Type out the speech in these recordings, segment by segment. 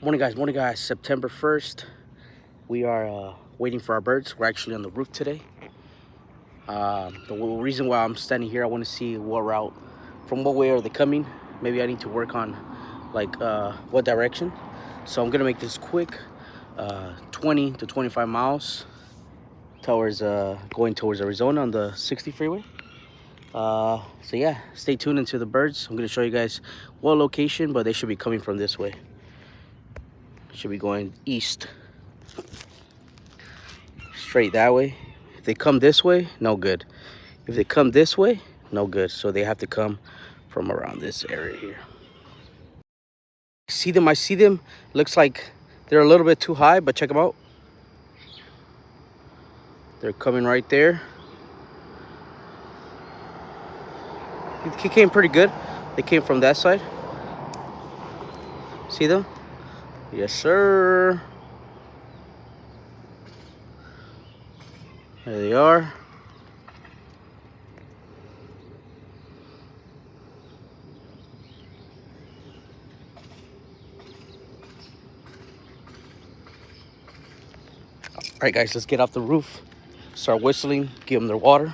Morning guys, September 1st. We are waiting for our birds. We're actually on the roof today. The reason why I'm standing here, I want to see what route, from what way are they coming. Maybe I need to work on like what direction. So I'm gonna make this quick, 20 to 25 miles towards going towards Arizona on the 60 freeway. So yeah, stay tuned into the birds. I'm gonna show you guys what location, but they should be coming from this way. Should be going east, straight that way. If they come this way, no good. If they come this way, no good. So they have to come from around this area here. I see them. Looks like they're a little bit too high, but check them out. They're coming right there. He came pretty good. They came from that side. See them? Yes, sir. There they are. All right, guys, let's get off the roof. Start whistling, give them their water.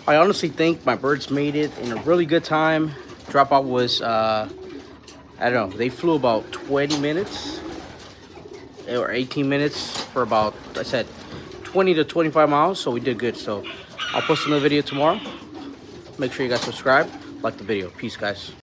I honestly think my birds made it in a really good time. Dropout was, I don't know, they flew about 20 minutes or 18 minutes for about, I said, 20 to 25 miles. So we did good. So I'll post another video tomorrow. Make sure you guys subscribe, like the video. Peace, guys.